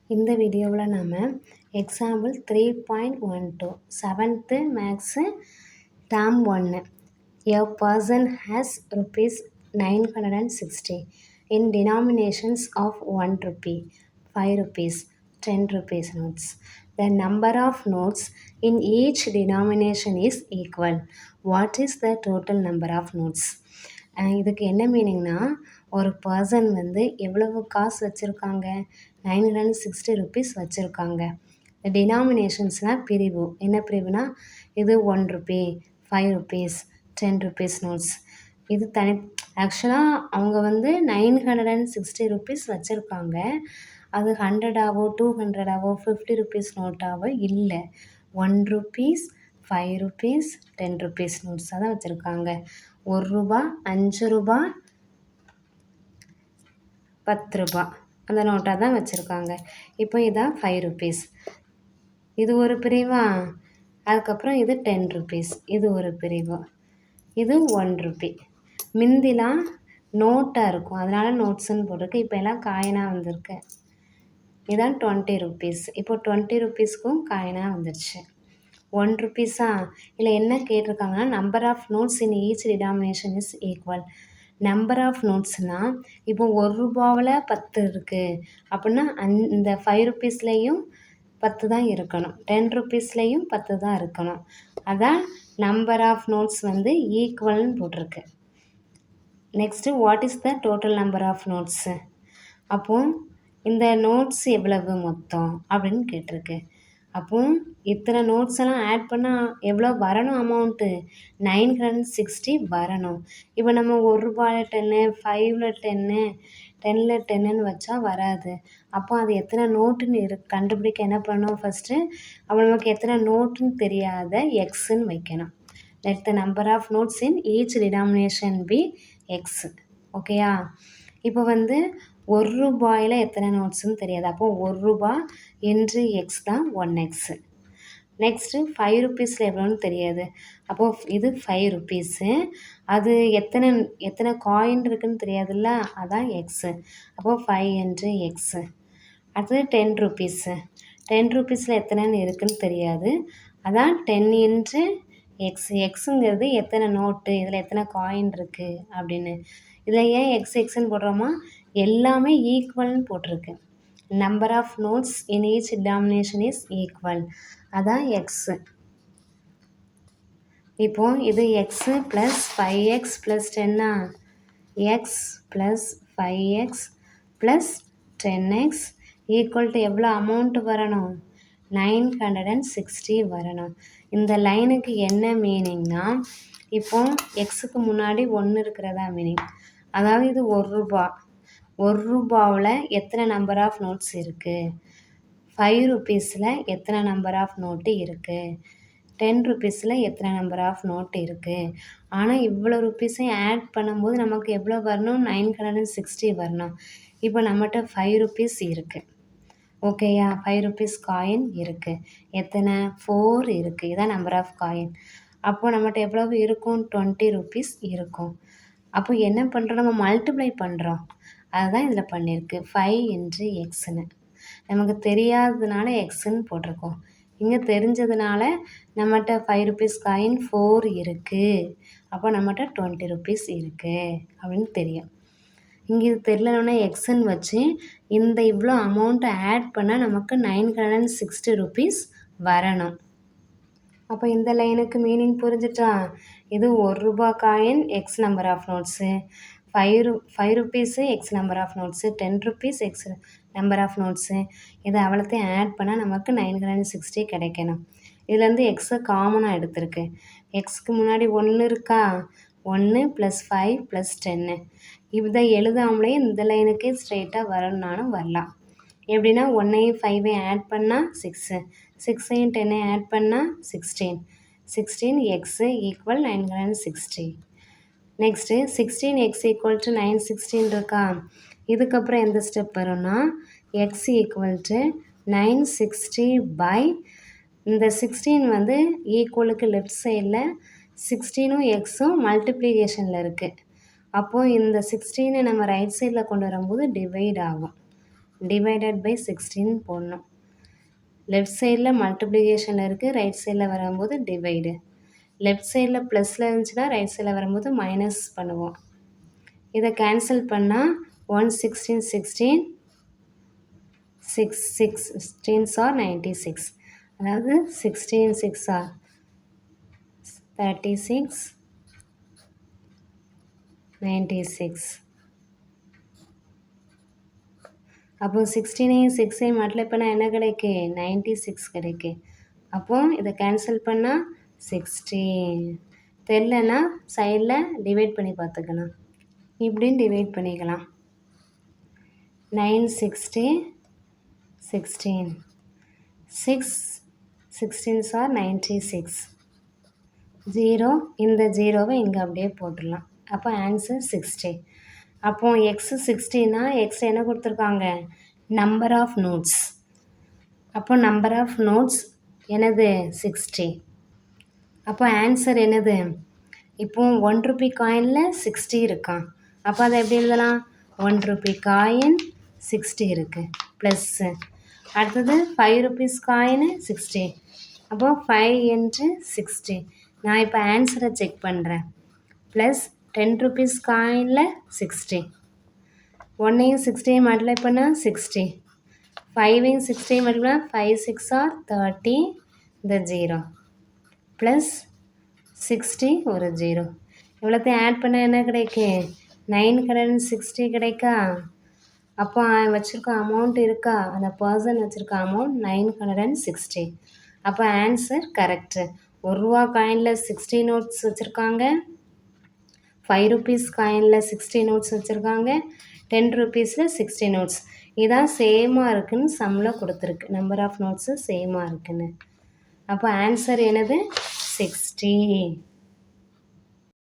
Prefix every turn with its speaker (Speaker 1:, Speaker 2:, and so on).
Speaker 1: இந்த வீடியோவில் நாம் example 3.12 7th maths term 1 A person has rupees 960 in denominations of 1 rupee, 5 rupees, 10 rupees notes. The number of notes in each denomination is equal. What is the total number of notes? இதுக்கு என்ன மீனிங்னா, ஒரு person வந்து எவ்வளவு காசு வச்சுருக்காங்க, 960 rupees வச்சுருக்காங்க. டினாமினேஷன்ஸ்னால் பிரிவு. என்ன பிரிவுனா, இது 1 ருபி, 5 ருபீஸ், 10 ருபீஸ் நோட்ஸ். இது ஆக்சுவலாக அவங்க வந்து 960 ருபீஸ் வச்சுருக்காங்க. அது 100ஆவோ 200ஆவோ 50 ருபீஸ் நோட்டாவோ இல்லை. 1 ருபீஸ், 5 ருபீஸ், 10 ருபீஸ் நோட்ஸாக தான் வச்சுருக்காங்க. 1 ரூபா, 5 ரூபா, 10 ரூபா அந்த நோட்டாக தான் வச்சுருக்காங்க. இப்போ இதான் 5 ருபீஸ், இது ஒரு பிரிவா. அதுக்கப்புறம் இது 10 ருபீஸ், இது ஒரு பிரிவு. இது 1 ருபி. மிந்திலாம் நோட்டாக இருக்கும், அதனால் நோட்ஸுன்னு போட்டிருக்கு. இப்போ எல்லாம் காயினாக வந்திருக்கு. இதான் 20 ருபீஸ். இப்போ 20 ருபீஸ்க்கும் காயினாக வந்துடுச்சு. 1 ருபீஸா? இல்லை என்ன கேட்டிருக்காங்கன்னா, number of notes in each denomination is equal. Number of நோட்ஸ்னால் இப்போ 1 ரூபாவில் 10 இருக்குது அப்படின்னா இந்த 5 ருபீஸ்லேயும் 10 தான் இருக்கணும், 10 ருபீஸ்லேயும் 10 தான் இருக்கணும். அதான் நம்பர் ஆஃப் நோட்ஸ் வந்து ஈக்குவல்னு போட்டிருக்கு. Next what is the total number of notes? அப்போது இந்த நோட்ஸ் எவ்வளவு மொத்தம் அப்படின்னு கேட்டிருக்கு. அப்போது இத்தனை நோட்ஸ் எல்லாம் ஆட் பண்ணால் எவ்வளோ வரணும் அமௌண்ட்டு? 960 வரணும். இப்போ நம்ம 1 ரூபாயில் 10, 5ல் 10, 10ல் 10ன்னு வச்சா வராது. அப்போ அது எத்தனை நோட்டுன்னு கண்டுபிடிக்க என்ன பண்ணணும்? ஃபஸ்ட்டு அப்போ நமக்கு எத்தனை நோட்டுன்னு தெரியாத எக்ஸுன்னு வைக்கணும். Let the number of notes in each denomination be X. ஓகேயா? இப்போ வந்து 1 ரூபாயில் எத்தனை நோட்ஸுன்னு தெரியாது. அப்போது 1 ரூபா என்று எக்ஸ் தான் 1x. நெக்ஸ்ட்டு 5 ருபீஸில் எவ்வளோன்னு தெரியாது. அப்போது இது 5 ருபீஸு. அது எத்தனை காயின் இருக்குதுன்னு தெரியாதுல்ல, அதான் எக்ஸு. அப்போது 5 என்று எக்ஸு. அடுத்தது 10 ருபீஸு. 10 ருபீஸில் எத்தனைன்னு இருக்குதுன்னு தெரியாது, அதான் 10 என்று எக்ஸ். எக்ஸுங்கிறது எத்தனை நோட்டு, இதில் எத்தனை காயின் இருக்குது அப்படின்னு. இதில் ஏன் எக்ஸ்ன்னு போடுறோமா, எல்லாமே ஈக்குவல்னு போட்டிருக்கு. Number of notes in each denomination is equal, அதான் எக்ஸு. இப்போது இது X plus 5x plus 10 X plus 5x plus 10x equal to எவ்வளோ அமௌண்ட்டு வரணும்? 960 வரணும். இந்த லைனுக்கு என்ன மீனிங்னா, இப்போது எக்ஸுக்கு முன்னாடி 1 இருக்கிறதா மீனிங். அதாவது இது 1 ரூபா. 1 ரூபாவில் எத்தனை நம்பர் ஆஃப் நோட்ஸ் இருக்குது? 5 ருபீஸில் எத்தனை நம்பர் ஆஃப் நோட்டு இருக்குது? 10 ருபீஸில் எத்தனை நம்பர் ஆஃப் நோட்டு இருக்குது? ஆனால் இவ்வளோ ருபீஸையும் ஆட் பண்ணும்போது நமக்கு எவ்வளோ வரணும்? 960 வரணும். இப்போ நம்மகிட்ட 5 ருபீஸ் இருக்குது. ஓகேயா? 5 ருபீஸ் காயின் இருக்குது. எத்தனை? 4 இருக்குது. இதான் நம்பர் ஆஃப் காயின். அப்போது நம்மகிட்ட எவ்வளவு இருக்கும்? 20 ருபீஸ் இருக்கும். அப்போ என்ன பண்ணுறோம்? நம்ம மல்டிப்ளை பண்ணுறோம். அதுதான் இதில் பண்ணியிருக்கு, 5 என்று எக்ஸுன்னு. நமக்கு தெரியாததுனால எக்ஸுன்னு போட்டிருக்கோம். இங்கே தெரிஞ்சதுனால நம்மகிட்ட 5 ருபீஸ் காயின் 4 இருக்குது. அப்போ நம்மகிட்ட 20 ருபீஸ் இருக்குது அப்படின்னு தெரியும். இங்கே இது தெரியலன்னா எக்ஸுன்னு வச்சு இந்த இவ்வளோ அமௌண்ட்டை ஆட் பண்ணால் நமக்கு 960 ருபீஸ் வரணும். அப்போ இந்த லைனுக்கு மீனிங் புரிஞ்சிட்டா? இது 1 ரூபா coin X number of notes, 5 rupees X number of notes, 10 rupees X number of notes. இதை அவ்வளோத்தையும் ஆட் பண்ணால் நமக்கு 960 கிடைக்கணும். இதுலேருந்து எக்ஸை காமனாக எடுத்திருக்கு. எக்ஸுக்கு முன்னாடி 1 இருக்கா? 1 ப்ளஸ் 5 ப்ளஸ் 10. இதை எழுதாமலே இந்த லைனுக்கே ஸ்ட்ரெயிட்டாக வரணுன்னாலும் வரலாம். எப்படின்னா 1ஐயும் 5ஐயும் ஆட் பண்ணால் 6, 6ஐயும் 10ஐயும் ஆட் பண்ணால் 16, 16x equal 960. Next 16x equal to 916 இருக்கா? இதுக்கப்புறம் எந்த ஸ்டெப் வரும்னா, எக்ஸ் ஈக்குவல் டு 960 பை இந்த 16 வந்து ஈக்குவலுக்கு லெஃப்ட் சைடில் 16ம் எக்ஸும் மல்டிப்ளிகேஷனில் இருக்குது. அப்போது இந்த 16 நம்ம ரைட் சைடில் கொண்டு வரும்போது டிவைட் ஆகும். டிவைடட் பை 16 போடணும். லெஃப்ட் சைடில் மல்டிப்ளிகேஷனில் இருக்குது, ரைட் சைடில் வரும்போது டிவைடு. லெஃப்ட் சைடில் ப்ளஸில் இருந்துச்சுன்னா ரைட் சைடில் வரும்போது மைனஸ் பண்ணுவோம். இதை கேன்சல் பண்ணால் 116 16 6 6 16s are 96. அதாவது 16 6 are 36 96. அப்போ 16ஐயும் 6ஐயும் மல்டிப்ளை பண்ணால் என்ன கிடைக்கு? 96 கிடைக்கு. அப்போ இதை கேன்சல் பண்ணால் 16. தெரிலனா சைடில் டிவைட் பண்ணி பார்த்துக்கலாம். இப்படின்னு டிவைட் பண்ணிக்கலாம். 9 60 16 6 16s are 96. 0 இந்த 0வை இங்கே அப்படியே போட்டுடலாம். அப்போ ஆன்சர் 60. அப்போ எக்ஸ் 60னா எக்ஸ் என்ன கொடுத்துருக்காங்க? Number of notes. அப்போ நம்பர் ஆஃப் நோட்ஸ் என்னது? 60. அப்போ ஆன்சர் என்னது? இப்போ 1 ரூபி காயினில் 60 இருக்கான். அப்போ அதை எப்படி எழுதலாம்? 1 ரூபி காயின் 60 இருக்குது ப்ளஸ்ஸு. அடுத்தது 5 ருபீஸ் காயின் 60. அப்போ 5 into 60. நான் இப்போ ஆன்சரை செக் பண்ணுறேன். ப்ளஸ் 10 ருபீஸ் காயினில் 60. 1ஐயும் 60ஐயும் மல்டிப்ளை பண்ணால் 60. 5ஐயும் 60ஐயும் மல்டிப்ளை பண்ணால் 5 6 are 30 இந்த 0 ப்ளஸ் 60 ஒரு 0. இவ்வளோத்தையும் ஆட் பண்ணால் என்ன கிடைக்கு? 960 கிடைக்கா? அப்போ வச்சுருக்க அமௌண்ட் இருக்கா? அந்த பர்சன் வச்சுருக்க அமௌண்ட் 960. அப்போ ஆன்சர் கரெக்டு. 1 ரூபா காயினில் 60 நோட்ஸ் வச்சுருக்காங்க, 5 ருபீஸ் காயினில் 60 நோட்ஸ் வச்சுருக்காங்க, 10 ருபீஸில் 60 நோட்ஸ். இதான் சேமாக இருக்குதுன்னு சம்மில் கொடுத்துருக்கு. நம்பர் ஆஃப் நோட்ஸு சேமாக இருக்குன்னு. அப்போ ஆன்சர் என்னது? 60.